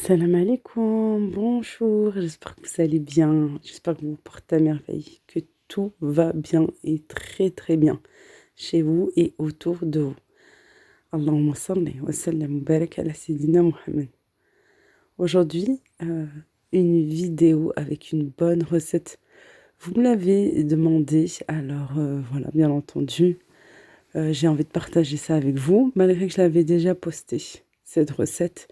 Salam alaikum, bonjour, j'espère que vous allez bien, j'espère que vous vous portez à merveille, que tout va bien et très très bien chez vous et autour de vous. Allahumma salli wa sallam wa barak ala Sayyidina Muhammad. Aujourd'hui, une vidéo avec une bonne recette. Vous me l'avez demandé, alors voilà, bien entendu, j'ai envie de partager ça avec vous, malgré que je l'avais déjà posté, cette recette.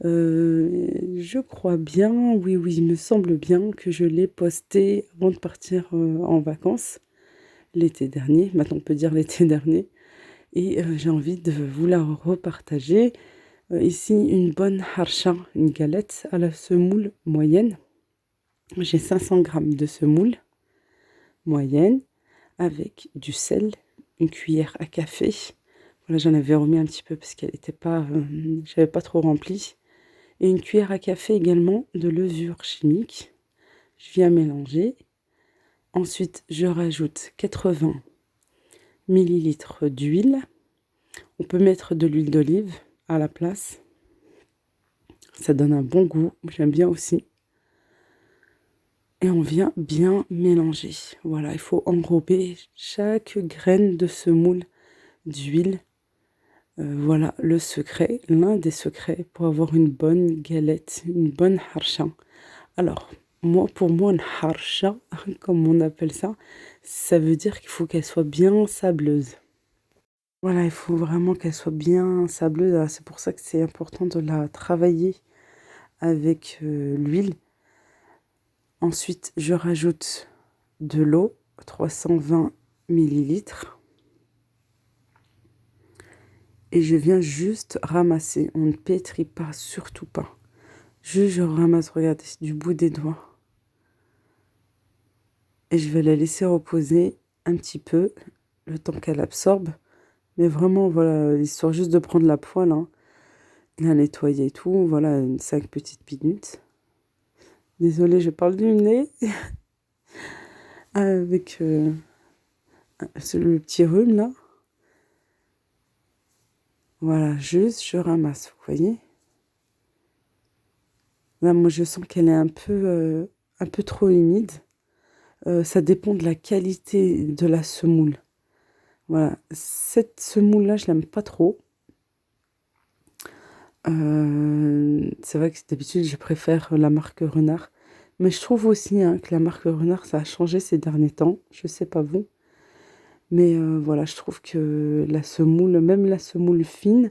Je crois bien, oui, oui, il me semble bien que je l'ai posté avant de partir en vacances l'été dernier. Maintenant, on peut dire l'été dernier. Et j'ai envie de vous la repartager. Ici, une bonne harsha, une galette à la semoule moyenne. J'ai 500 grammes de semoule moyenne avec du sel, une cuillère à café. Voilà, j'en avais remis un petit peu parce qu'elle n'était pas, j'avais pas trop rempli. Et une cuillère à café également de levure chimique. Je viens mélanger. Ensuite, je rajoute 80 millilitres d'huile. On peut mettre de l'huile d'olive à la place. Ça donne un bon goût. J'aime bien aussi. Et on vient bien mélanger. Voilà, il faut enrober chaque graine de semoule d'huile. Voilà le secret, l'un des secrets pour avoir une bonne galette, une bonne harsha. Alors, pour moi, une harsha, comme on appelle ça, ça veut dire qu'il faut qu'elle soit bien sableuse. Voilà, il faut vraiment qu'elle soit bien sableuse. Alors, c'est pour ça que c'est important de la travailler avec l'huile. Ensuite, je rajoute de l'eau, 320 millilitres. Et je viens juste ramasser. On ne pétrit pas, surtout pas. Juste, je ramasse, regardez, du bout des doigts. Et je vais la laisser reposer un petit peu, le temps qu'elle absorbe. Mais vraiment, voilà, l'histoire juste de prendre la poêle, hein, de la nettoyer et tout. Voilà, 5 petites minutes. Désolée, je parle du nez. Avec le petit rhume, là. Voilà, juste, je ramasse, vous voyez. Là, moi, je sens qu'elle est un peu trop humide. Ça dépend de la qualité de la semoule. Voilà, cette semoule-là, je l'aime pas trop. C'est vrai que d'habitude, je préfère la marque Renard. Mais je trouve aussi hein, que la marque Renard, ça a changé ces derniers temps. Je sais pas vous. Mais voilà, je trouve que la semoule, même la semoule fine,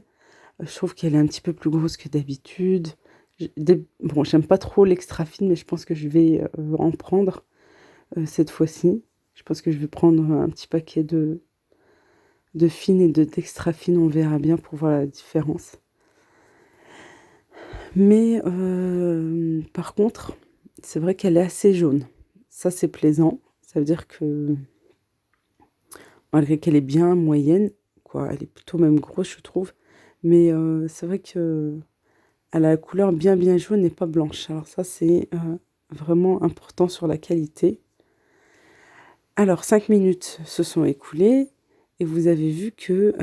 je trouve qu'elle est un petit peu plus grosse que d'habitude. Bon, j'aime pas trop l'extra fine, mais je pense que je vais en prendre cette fois-ci. Je pense que je vais prendre un petit paquet de fine et d'extra fine. On verra bien pour voir la différence. Mais par contre, c'est vrai qu'elle est assez jaune. Ça, c'est plaisant. Ça veut dire que malgré qu'elle est bien moyenne, quoi, elle est plutôt même grosse, je trouve. Mais c'est vrai que elle a la couleur bien bien jaune et pas blanche. Alors ça, c'est vraiment important sur la qualité. Alors, 5 minutes se sont écoulées et vous avez vu que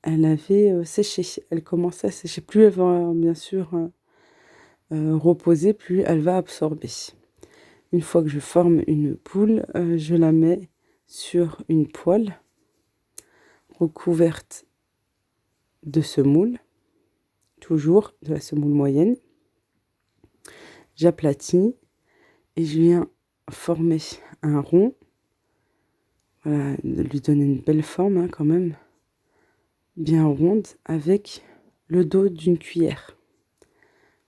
elle avait séché. Elle commençait à sécher. Plus elle va, bien sûr, reposer, plus elle va absorber. Une fois que je forme une poule, je la mets sur une poêle recouverte de semoule, toujours de la semoule moyenne. J'aplatis et je viens former un rond. Voilà, de lui donner une belle forme hein, quand même, bien ronde, avec le dos d'une cuillère.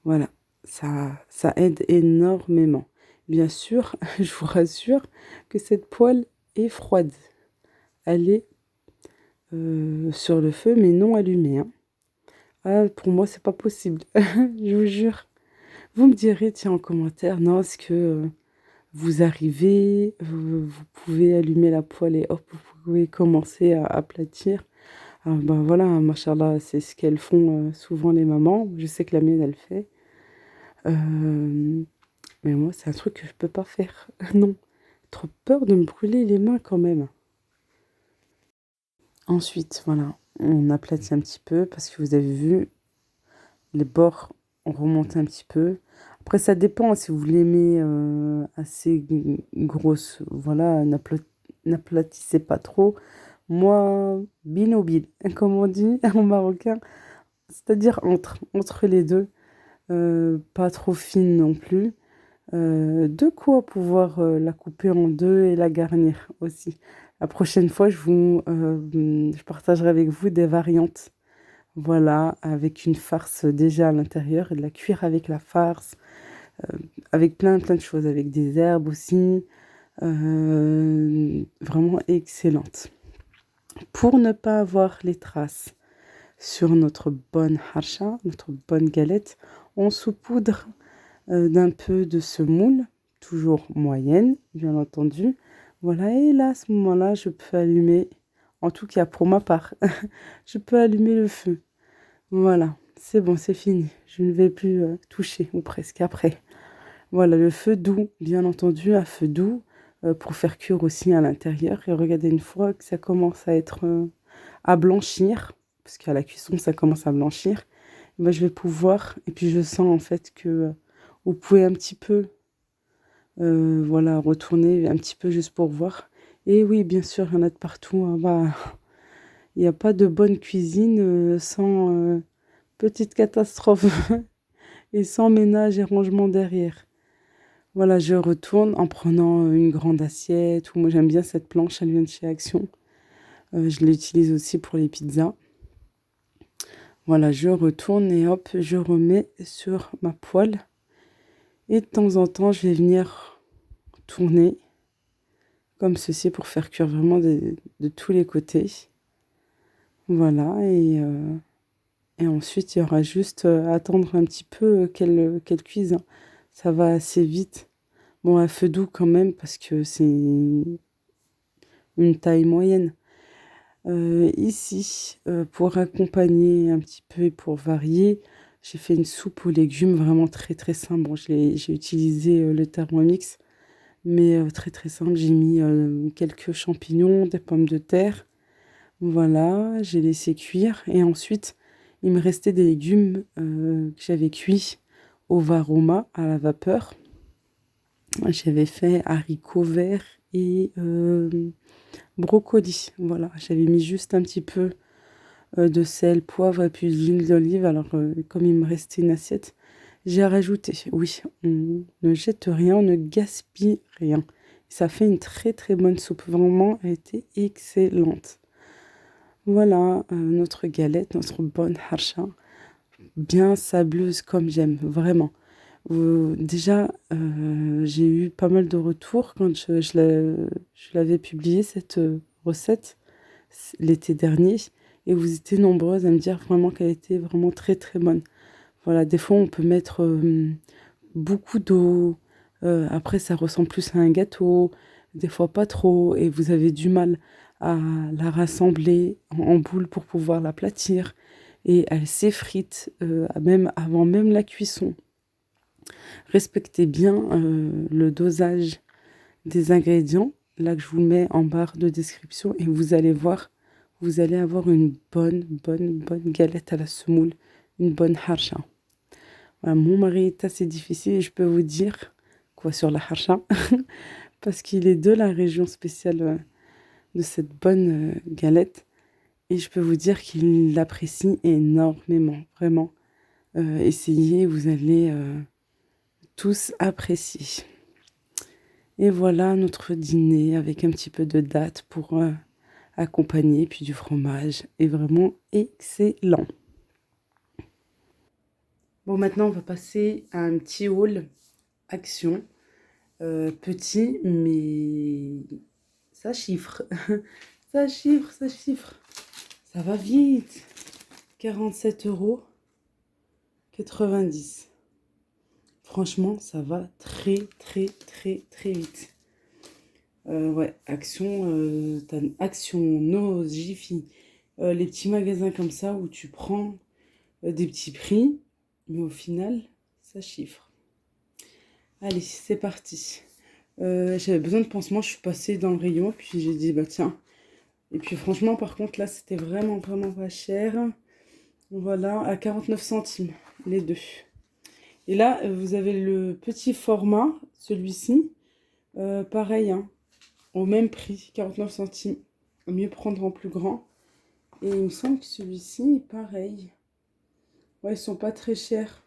Voilà, ça aide énormément. Bien sûr, je vous rassure que cette poêle est froide. Elle est sur le feu, mais non allumée. Hein. Ah, pour moi, c'est pas possible. Je vous jure. Vous me direz, tiens, en commentaire, non, est-ce que vous arrivez, vous pouvez allumer la poêle et hop, vous pouvez commencer à aplatir. Ah, ben voilà, machallah, c'est ce qu'elles font souvent les mamans. Je sais que la mienne, elle fait. Mais moi, c'est un truc que je peux pas faire. Non, trop peur de me brûler les mains quand même. Ensuite, voilà, on aplatit un petit peu parce que vous avez vu, les bords on remonte un petit peu. Après, ça dépend si vous l'aimez assez grosse. Voilà, n'aplatissez pas trop. Moi, binobil, comme on dit en marocain, c'est-à-dire entre les deux. Pas trop fine non plus. De quoi pouvoir la couper en deux et la garnir aussi. La prochaine fois, je partagerai avec vous des variantes. Voilà, avec une farce déjà à l'intérieur et de la cuire avec la farce, avec plein de choses, avec des herbes aussi. Vraiment excellente. Pour ne pas avoir les traces sur notre bonne harcha, notre bonne galette, on saupoudre d'un peu de semoule, toujours moyenne, bien entendu. Voilà, et là, à ce moment-là, je peux allumer, en tout cas pour ma part, je peux allumer le feu. Voilà, c'est bon, c'est fini. Je ne vais plus toucher, ou presque après. Voilà, le feu doux, bien entendu, à feu doux, pour faire cuire aussi à l'intérieur. Et regardez, une fois que ça commence à être, à blanchir, parce qu'à la cuisson, ça commence à blanchir, ben, je vais pouvoir, et puis je sens en fait que vous pouvez un petit peu, voilà, retourner un petit peu juste pour voir. Et oui, bien sûr, il y en a de partout, hein. Bah, il n'y a pas de bonne cuisine sans petite catastrophe et sans ménage et rangement derrière. Voilà, je retourne en prenant une grande assiette. Ou moi, j'aime bien cette planche, elle vient de chez Action. Je l'utilise aussi pour les pizzas. Voilà, je retourne et hop, je remets sur ma poêle. Et de temps en temps, je vais venir tourner comme ceci pour faire cuire vraiment de tous les côtés. Voilà, et ensuite, il y aura juste à attendre un petit peu qu'elle cuise, hein. Ça va assez vite. Bon, à feu doux quand même, parce que c'est une taille moyenne. Ici, pour accompagner un petit peu et pour varier, j'ai fait une soupe aux légumes vraiment très simple. Bon, j'ai utilisé le Thermomix, mais très simple. J'ai mis quelques champignons, des pommes de terre. Voilà, j'ai laissé cuire. Et ensuite, il me restait des légumes que j'avais cuits au varoma à la vapeur. J'avais fait haricots verts et brocoli. Voilà, j'avais mis juste un petit peu de sel, poivre et puis d'huile d'olive. Alors, comme il me restait une assiette, j'ai rajouté. Oui, on ne jette rien, on ne gaspille rien. Ça fait une très bonne soupe. Vraiment, elle était excellente. Voilà, notre galette, notre bonne harsha, bien sableuse comme j'aime, vraiment. Déjà, j'ai eu pas mal de retours quand je l'avais publié, cette recette, l'été dernier. Et vous étiez nombreuses à me dire vraiment qu'elle était vraiment très bonne. Voilà, des fois, on peut mettre beaucoup d'eau. Après, ça ressemble plus à un gâteau. Des fois, pas trop. Et vous avez du mal à la rassembler en boule pour pouvoir l'aplatir. Et elle s'effrite même avant même la cuisson. Respectez bien le dosage des ingrédients, là que je vous mets en barre de description, et vous allez voir, vous allez avoir une bonne galette à la semoule, une bonne harsha. Voilà, mon mari est assez difficile et je peux vous dire quoi sur la harsha, parce qu'il est de la région spéciale de cette bonne galette, et je peux vous dire qu'il l'apprécie énormément, vraiment. Essayez, vous allez tous apprécier. Et voilà notre dîner avec un petit peu de dattes pour accompagner, puis du fromage. Et vraiment excellent. Bon, maintenant, on va passer à un petit haul action. Petit, mais ça chiffre. Ça chiffre. Ça va vite. 47,90 €. Franchement, ça va très vite. Ouais, t'as Action, Noz, Jiffy, les petits magasins comme ça où tu prends des petits prix, mais au final, ça chiffre. Allez, c'est parti. J'avais besoin de pansements, je suis passée dans le rayon, puis j'ai dit, bah tiens. Et puis franchement, par contre, là, c'était vraiment pas cher. Voilà, à 49 centimes, les deux. Et là, vous avez le petit format, celui-ci, pareil, hein, au même prix, 49 centimes. Mieux prendre en plus grand. Et il me semble que celui-ci, pareil. Ouais, ils sont pas très chers.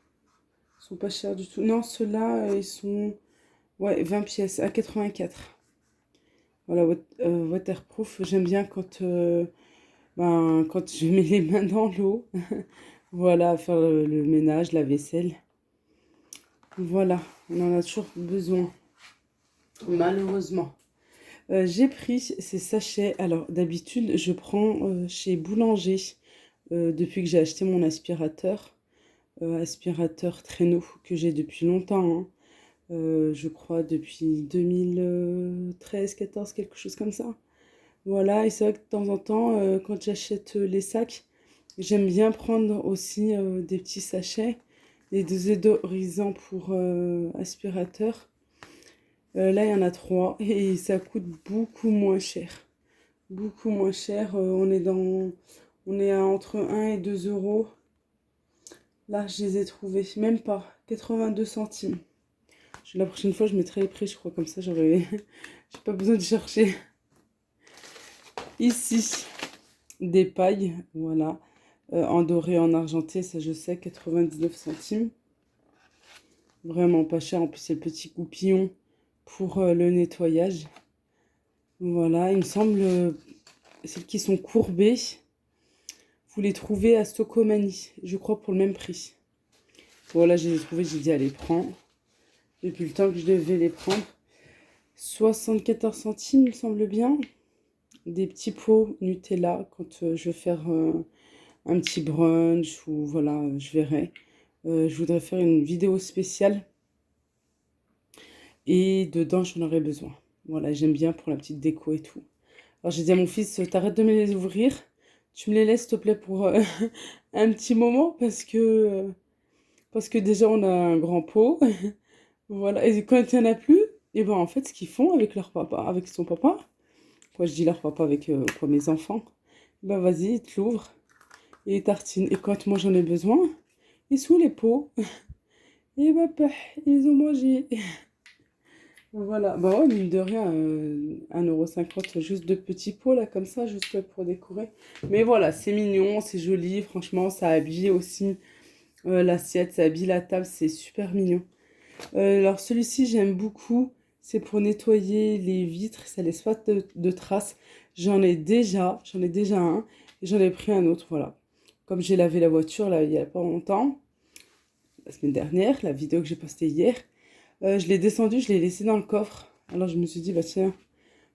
Ils sont pas chers du tout. Non, ceux-là, ils sont... Ouais, 20 pièces à 84. Voilà, waterproof. J'aime bien quand je mets les mains dans l'eau. Voilà, faire le ménage, la vaisselle. Voilà, on en a toujours besoin, malheureusement. J'ai pris ces sachets. Alors, d'habitude, je prends chez Boulanger depuis que j'ai acheté mon aspirateur. Aspirateur traîneau que j'ai depuis longtemps, hein. Je crois depuis 2013, 14, quelque chose comme ça. Voilà, et c'est vrai que de temps en temps, quand j'achète les sacs, j'aime bien prendre aussi des petits sachets, des désodorisants pour aspirateur. Là, il y en a 3 et ça coûte beaucoup moins cher. Beaucoup moins cher. On est à entre 1 et 2 euros. Là, je les ai trouvés, même pas, 82 centimes. La prochaine fois, je mettrai les prix, je crois, comme ça, j'ai pas besoin de chercher. Ici, des pailles, voilà, en doré, en argenté, ça je sais, 99 centimes. Vraiment pas cher, en plus c'est le petit goupillon pour le nettoyage. Voilà, il me semble, celles qui sont courbées, vous les trouvez à Stocomanie, je crois pour le même prix. Voilà, je les ai trouvées, j'ai dit allez, prends. Depuis le temps que je devais les prendre. 74 centimes, il me semble bien. Des petits pots Nutella quand je veux faire un petit brunch ou voilà, je verrai. Je voudrais faire une vidéo spéciale et dedans j'en aurais besoin. Voilà, j'aime bien pour la petite déco et tout. Alors j'ai dit à mon fils, t'arrêtes de me les ouvrir, tu me les laisses s'il te plaît pour un petit moment parce que déjà on a un grand pot. Voilà, et quand il n'y en a plus, et ben en fait ce qu'ils font avec leur papa, avec son papa, quoi je dis leur papa avec quoi, mes enfants, ben vas-y, ils te l'ouvrent et ils tartinent. Et quand moi j'en ai besoin, ils sous les pots. Et bah, ils ont mangé. Voilà, bah ouais, mine de rien, 1,50 € juste de petits pots là, comme ça, juste pour décorer. Mais voilà, c'est mignon, c'est joli, franchement, ça habille aussi l'assiette, ça habille la table, c'est super mignon. Alors celui-ci, j'aime beaucoup, c'est pour nettoyer les vitres, ça laisse pas de traces. J'en ai déjà un, et j'en ai pris un autre, voilà. Comme j'ai lavé la voiture là, il y a pas longtemps, la semaine dernière, la vidéo que j'ai postée hier, je l'ai descendu, je l'ai laissé dans le coffre. Alors je me suis dit, bah tiens,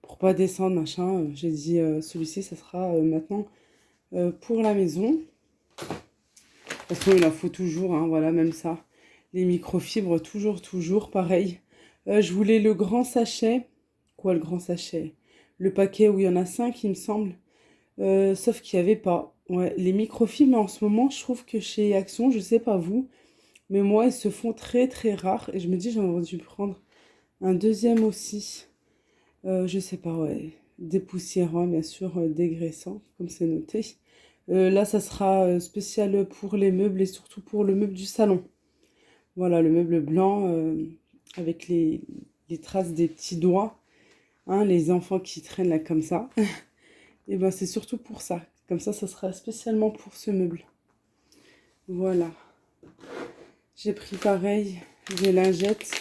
pour pas descendre, machin, j'ai dit, celui-ci, ça sera maintenant pour la maison. Parce qu'il en faut toujours, hein, voilà, même ça. Les microfibres, toujours, pareil. Je voulais le grand sachet. Quoi, le grand sachet? Le paquet où il y en a 5, il me semble. Sauf qu'il n'y avait pas. Ouais, les microfibres, en ce moment, je trouve que chez Action, je sais pas vous, mais moi, ils se font très rares. Et je me dis, j'aurais dû prendre un deuxième aussi. Je sais pas, ouais. Dépoussiérant, bien sûr, dégraissant, comme c'est noté. Là, ça sera spécial pour les meubles et surtout pour le meuble du salon. Voilà, le meuble blanc avec les traces des petits doigts. Hein, les enfants qui traînent là comme ça. Et ben, c'est surtout pour ça. Comme ça sera spécialement pour ce meuble. Voilà. J'ai pris pareil, des lingettes.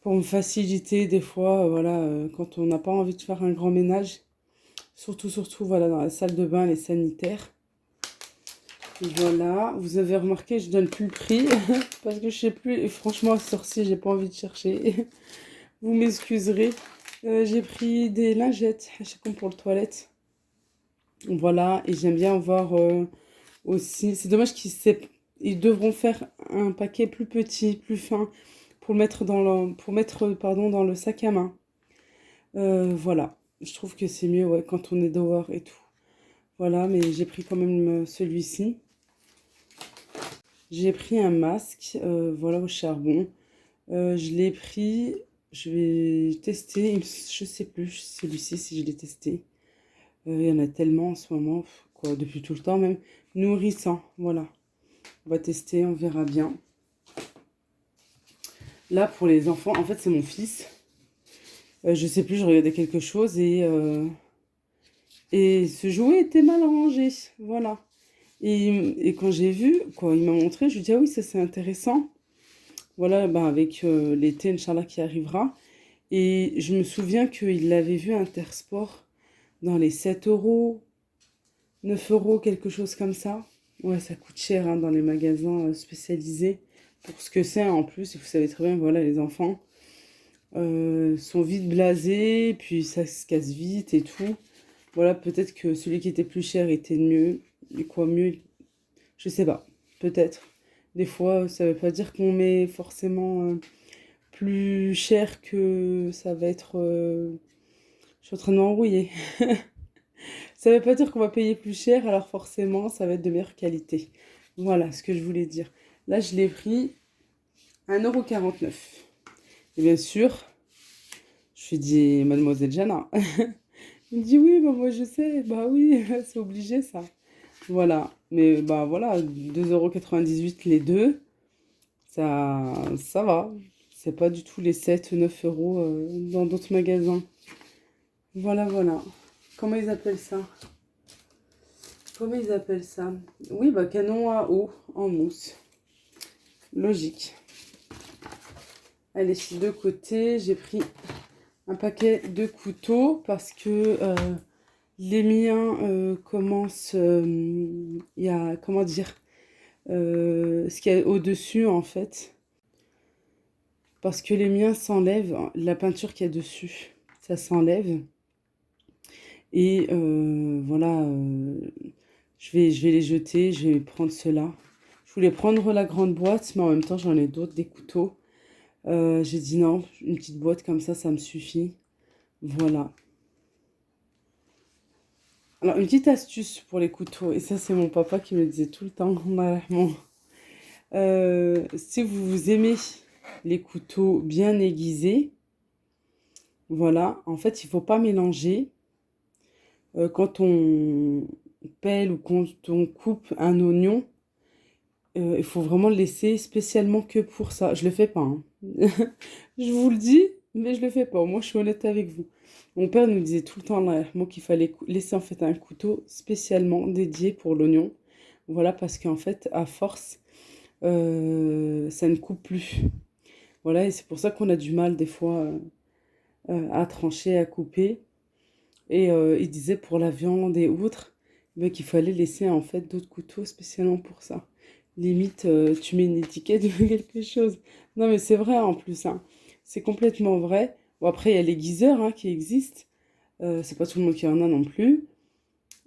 Pour me faciliter des fois, voilà, quand on n'a pas envie de faire un grand ménage. Surtout, voilà, dans la salle de bain, les sanitaires. Voilà, vous avez remarqué, je donne plus le prix parce que je sais plus. Et franchement, à ce ci j'ai pas envie de chercher. Vous m'excuserez. J'ai pris des lingettes, je sais comme pour le toilette. Voilà, et j'aime bien voir aussi. C'est dommage ils devront faire un paquet plus petit, plus fin pour mettre pardon, dans le sac à main. Voilà, je trouve que c'est mieux ouais, quand on est dehors et tout. Voilà, mais j'ai pris quand même celui-ci. J'ai pris un masque, voilà, au charbon. Je l'ai pris, je vais tester, je sais plus celui-ci si je l'ai testé. Il y en a tellement en ce moment, quoi, depuis tout le temps même. Nourrissant, voilà. On va tester, on verra bien. Là, pour les enfants, en fait, c'est mon fils. Je sais plus, je regardais quelque chose et ce jouet était mal rangé. Voilà. Et quand j'ai vu, quoi, il m'a montré, je lui dis, ah oui, ça c'est intéressant. Voilà, ben, avec l'été, Inch'Allah, qui arrivera. Et je me souviens qu'il l'avait vu à Intersport dans les 7 euros, 9 euros, quelque chose comme ça. Ouais, ça coûte cher hein, dans les magasins spécialisés pour ce que c'est en plus. Et vous savez très bien, voilà, les enfants sont vite blasés, puis ça se casse vite et tout. Voilà, peut-être que celui qui était plus cher était mieux. Et quoi mieux, je sais pas, peut-être. Des fois, ça veut pas dire qu'on met forcément plus cher que ça va être. Je suis en train de m'embrouiller. Ça veut pas dire qu'on va payer plus cher, alors forcément, ça va être de meilleure qualité. Voilà ce que je voulais dire. Là, je l'ai pris 1,49 €. Et bien sûr, je lui dis, Mademoiselle Jana. Il me dit, oui, bah, moi je sais. Bah oui, c'est obligé ça. Voilà. Mais bah voilà, 2,98 € les deux. Ça va. C'est pas du tout les 7 9 euros dans d'autres magasins. Voilà, voilà. Comment ils appellent ça? Comment ils appellent ça? Oui, bah canon à eau en mousse. Logique. Allez, de côté, j'ai pris un paquet de couteaux parce que les miens commencent. Il y a, comment dire, ce qu'il y a au-dessus en fait. Parce que les miens s'enlèvent, la peinture qu'il y a dessus, ça s'enlève. Et voilà, je vais les jeter, je vais prendre ceux-là. Je voulais prendre la grande boîte, mais en même temps, j'en ai d'autres, des couteaux. J'ai dit non, une petite boîte comme ça me suffit. Voilà. Alors, une petite astuce pour les couteaux, et ça, c'est mon papa qui me le disait tout le temps. Vraiment. Si vous aimez les couteaux bien aiguisés, voilà, en fait, il faut pas mélanger. Quand on pèle ou quand on coupe un oignon, il faut vraiment le laisser spécialement que pour ça. Je le fais pas, hein. Je vous le dis, mais je le fais pas. Moi, je suis honnête avec vous. Mon père nous disait tout le temps là, moi qu'il fallait laisser en fait un couteau spécialement dédié pour l'oignon. Voilà, parce qu'en fait, à force, ça ne coupe plus. Voilà, et c'est pour ça qu'on a du mal des fois à trancher, à couper. Et il disait pour la viande et autres, ben, qu'il fallait laisser en fait d'autres couteaux spécialement pour ça. Limite, tu mets une étiquette ou quelque chose. Non, mais c'est vrai en plus, hein. C'est complètement vrai. Bon, après, il y a l'aiguiseur hein, qui existe. C'est pas tout le monde qui en a non plus.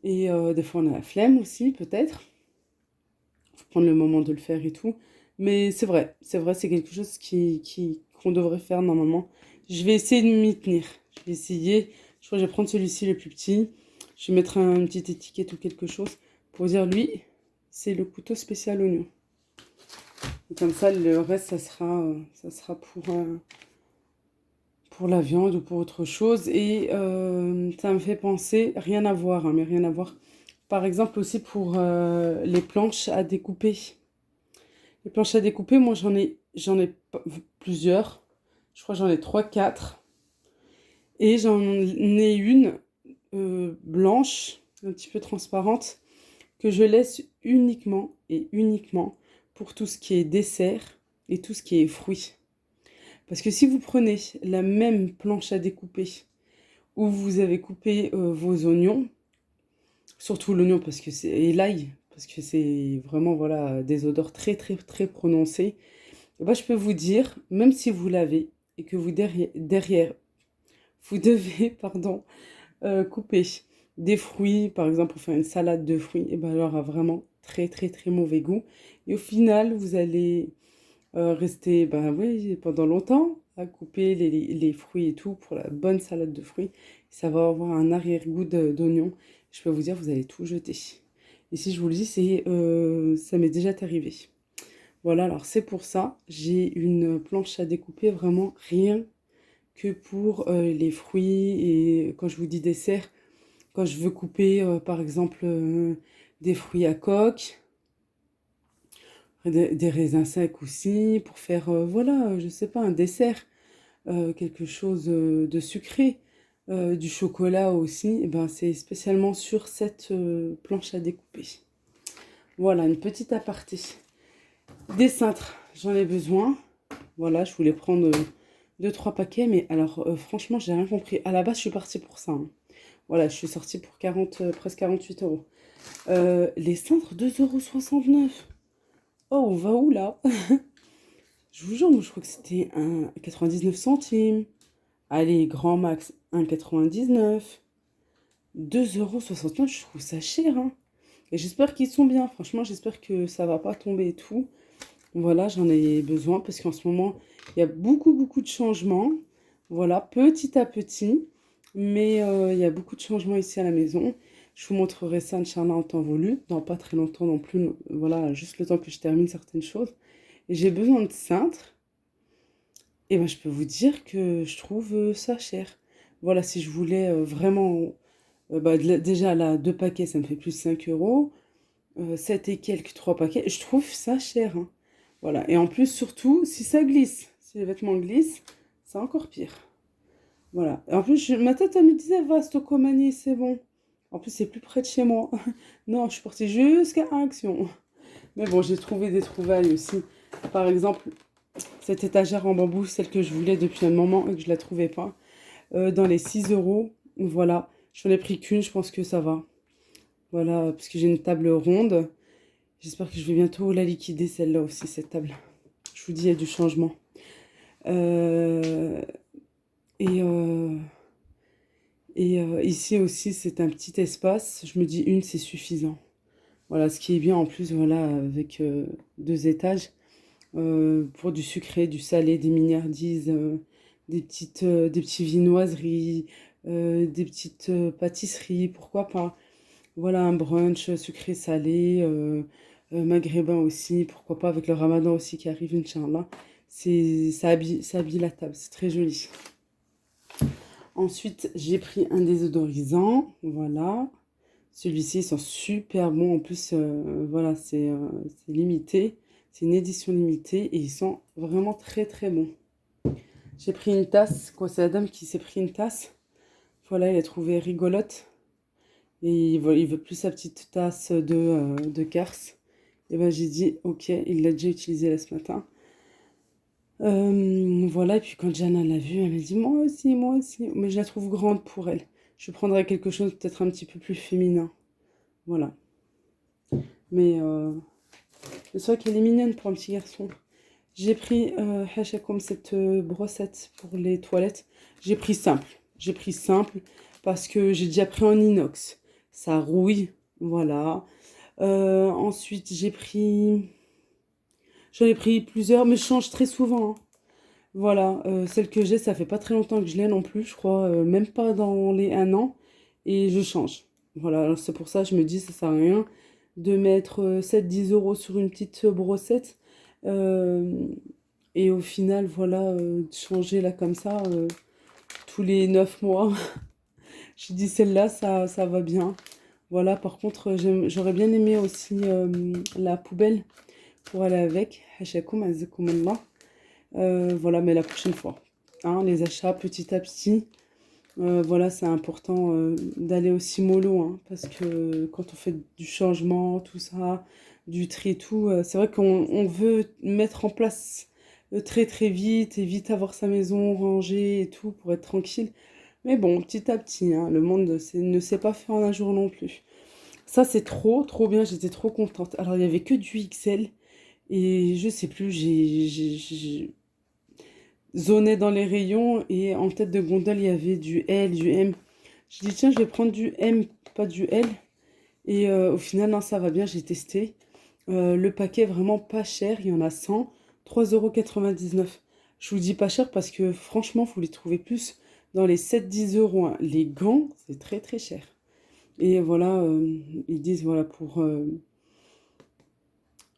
Et des fois, on a la flemme aussi, peut-être. Faut prendre le moment de le faire et tout. Mais c'est vrai, c'est quelque chose qu'on devrait faire normalement. Je vais essayer de m'y tenir. Je vais essayer. Je crois que je vais prendre celui-ci le plus petit. Je vais mettre une petite étiquette ou quelque chose pour dire lui, c'est le couteau spécial oignon. Et comme ça, le reste, ça sera pour la viande ou pour autre chose. Et ça me fait penser, rien à voir, hein, mais rien à voir. Par exemple aussi pour les planches à découper. Les planches à découper, moi j'en ai plusieurs. Je crois que j'en ai 3 4. Et j'en ai une blanche, un petit peu transparente, que je laisse uniquement et uniquement pour tout ce qui est dessert et tout ce qui est fruits. Parce que si vous prenez la même planche à découper où vous avez coupé vos oignons, surtout l'oignon parce que et l'ail, parce que c'est vraiment voilà, des odeurs très très très prononcées, et ben, je peux vous dire, même si vous l'avez et que vous derrière vous devez pardon, couper des fruits, par exemple pour faire une salade de fruits, et ben elle aura vraiment très très très mauvais goût. Et au final, vous allez rester ben, oui, pendant longtemps à couper les fruits et tout pour la bonne salade de fruits. Ça va avoir un arrière-goût d'oignon. Je peux vous dire, vous allez tout jeter. Et si je vous le dis, ça m'est déjà arrivé. Voilà, alors c'est pour ça, j'ai une planche à découper vraiment rien que pour les fruits et quand je vous dis dessert, quand je veux couper par exemple des fruits à coque, des raisins secs aussi, pour faire, voilà, je sais pas, un dessert, quelque chose de sucré, du chocolat aussi, et ben c'est spécialement sur cette planche à découper. Voilà, une petite aparté. Des cintres, j'en ai besoin. Voilà, je voulais prendre 2-3 paquets, mais alors franchement, j'ai rien compris. À la base, je suis partie pour ça, hein. Voilà, je suis sortie pour 40, presque 48 euros. Les cintres, 2,69 €. Oh, on va où là? Je vous jure, moi je crois que c'était un 99 centimes. Allez, grand max, 1,99. 2,69 €, je trouve ça cher, hein. Et j'espère qu'ils sont bien. Franchement, j'espère que ça va pas tomber et tout. Voilà, j'en ai besoin parce qu'en ce moment, il y a beaucoup, beaucoup de changements. Voilà, petit à petit. Mais il y a beaucoup de changements ici à la maison. Je vous montrerai ça, Inch'Allah, en temps voulu. Dans pas très longtemps non plus. Voilà, juste le temps que je termine certaines choses. Et j'ai besoin de cintres. Et ben, je peux vous dire que je trouve ça cher. Voilà, si je voulais vraiment... bah, déjà, là, 2 paquets, ça me fait plus 5 euros. 7 et quelques, 3 paquets. Je trouve ça cher, hein. Voilà. Et en plus, surtout, si ça glisse, si les vêtements glissent, c'est encore pire. Voilà. Et en plus, ma tête, elle me disait, va, Stocomanie, c'est bon. En plus, c'est plus près de chez moi. Non, je suis partie jusqu'à Action. Mais bon, j'ai trouvé des trouvailles aussi. Par exemple, cette étagère en bambou, celle que je voulais depuis un moment et que je la trouvais pas. Dans les 6 euros. Voilà. J'en ai pris qu'une, je pense que ça va. Voilà, parce que j'ai une table ronde. J'espère que je vais bientôt la liquider, celle-là aussi, cette table. Je vous dis, il y a du changement. Euh, et ici aussi, c'est un petit espace. Je me dis, une, c'est suffisant. Voilà, ce qui est bien en plus, voilà, avec 2 étages. Pour du sucré, du salé, des mignardises, des petits viennoiseries, des petites pâtisseries, pourquoi pas. Voilà, un brunch sucré-salé, maghrébin aussi, pourquoi pas, avec le ramadan aussi qui arrive, Inch'Allah. Ça habille la table, c'est très joli. Ensuite, j'ai pris un désodorisant, voilà. Celui-ci, il sent super bon. En plus, voilà, c'est limité. C'est une édition limitée et il sent vraiment très très bon. J'ai pris une tasse, quoi, c'est la dame qui s'est pris une tasse. Voilà, elle a trouvé rigolote. Et il veut plus sa petite tasse de Kars. Et ben j'ai dit, ok, il l'a déjà utilisée là ce matin. Voilà, et puis quand Jana l'a vue, elle m'a dit, moi aussi, moi aussi. Mais je la trouve grande pour elle. Je prendrais quelque chose peut-être un petit peu plus féminin. Voilà. Mais c'est vrai qu'elle est mignonne pour un petit garçon. J'ai pris, comme cette brossette pour les toilettes. J'ai pris simple. J'ai pris simple parce que j'ai déjà pris en inox. Ça rouille, voilà. Ensuite, j'en ai pris plusieurs, mais je change très souvent, hein. Voilà, celle que j'ai, ça fait pas très longtemps que je l'ai non plus, je crois, même pas dans les 1 an. Et je change. Voilà, alors c'est pour ça que je me dis, ça sert à rien de mettre 7-10 € sur une petite brossette. Euh, et au final, voilà, de changer là comme ça, tous les 9 mois. Je dis celle-là, ça va bien. Voilà, par contre, j'aurais bien aimé aussi la poubelle pour aller avec. Hachakoum, azakoum Allah. Voilà, mais la prochaine fois. Hein, les achats petit à petit. Voilà, c'est important d'aller aussi mollo, hein, parce que quand on fait du changement, tout ça, du tri et tout, c'est vrai qu'on veut mettre en place très très vite et vite avoir sa maison rangée et tout pour être tranquille. Mais bon, petit à petit, hein, le monde ne s'est pas fait en un jour non plus. Ça, c'est trop, trop bien, j'étais trop contente. Alors, il y avait que du XL et je sais plus, j'ai zoné dans les rayons et en tête de gondole, il y avait du L, du M. Je dis, tiens, je vais prendre du M, pas du L. Et au final, non, ça va bien, j'ai testé. Le paquet vraiment pas cher, il y en a 100, 3,99 €. Je vous dis pas cher parce que franchement, vous les trouvez plus dans les 7-10 €, hein. Les gants, c'est très très cher. Et voilà, ils disent, voilà, pour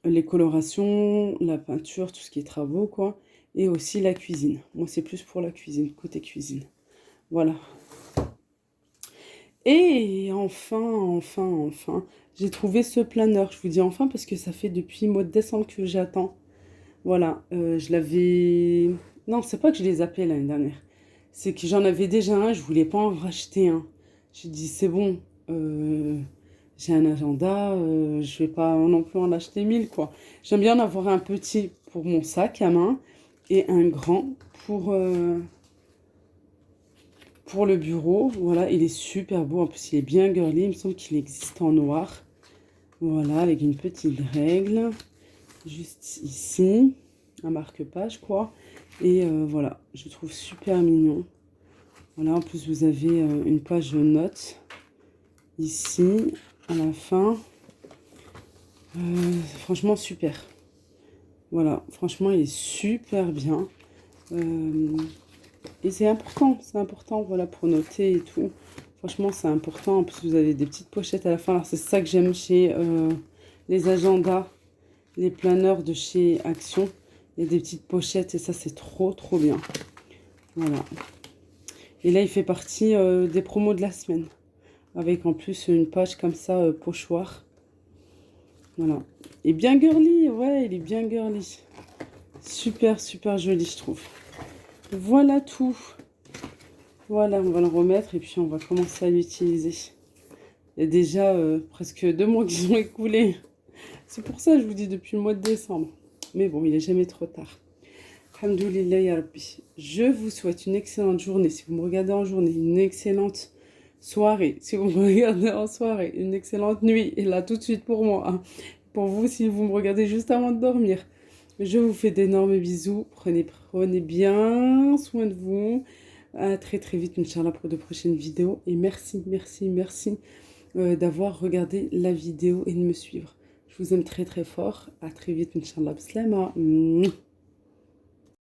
les colorations, la peinture, tout ce qui est travaux, quoi. Et aussi la cuisine. Moi, c'est plus pour la cuisine, côté cuisine. Voilà. Et enfin, j'ai trouvé ce planeur. Je vous dis enfin parce que ça fait depuis le mois de décembre que j'attends. Voilà, je l'avais... Non, c'est pas que je les appelais l'année dernière. C'est que j'en avais déjà un, je voulais pas en racheter un. J'ai dit, c'est bon, j'ai un agenda, je vais pas non plus en acheter 1000, quoi. J'aime bien en avoir un petit pour mon sac à main et un grand pour, euh, pour le bureau. Voilà, il est super beau. En plus, il est bien girly. Il me semble qu'il existe en noir. Voilà, avec une petite règle juste ici, un marque-page quoi. Et voilà, je trouve super mignon. Voilà, en plus vous avez une page notes ici à la fin. Franchement super. Voilà, franchement il est super bien. Et c'est important voilà pour noter et tout. Franchement c'est important. En plus vous avez des petites pochettes à la fin. Alors c'est ça que j'aime chez les agendas, les planeurs de chez Action. Il y a des petites pochettes et ça c'est trop bien. Voilà. Et là il fait partie des promos de la semaine. Avec en plus une page comme ça, pochoir. Voilà. Et bien girly, ouais, il est bien girly. Super joli je trouve. Voilà tout. Voilà, on va le remettre et puis on va commencer à l'utiliser. Il y a déjà presque 2 mois qui sont écoulés. C'est pour ça que je vous dis depuis le mois de décembre. Mais bon, il n'est jamais trop tard. Alhamdoulilah ya Rabbi. Je vous souhaite une excellente journée. Si vous me regardez en journée, une excellente soirée. Si vous me regardez en soirée, une excellente nuit. Et là, tout de suite pour moi. Hein. Pour vous, si vous me regardez juste avant de dormir. Je vous fais d'énormes bisous. Prenez bien soin de vous. À très vite, Inch'Allah, pour de prochaines vidéos. Et merci d'avoir regardé la vidéo et de me suivre. Je vous aime très fort. À très vite, Inch'Allah. Bislama.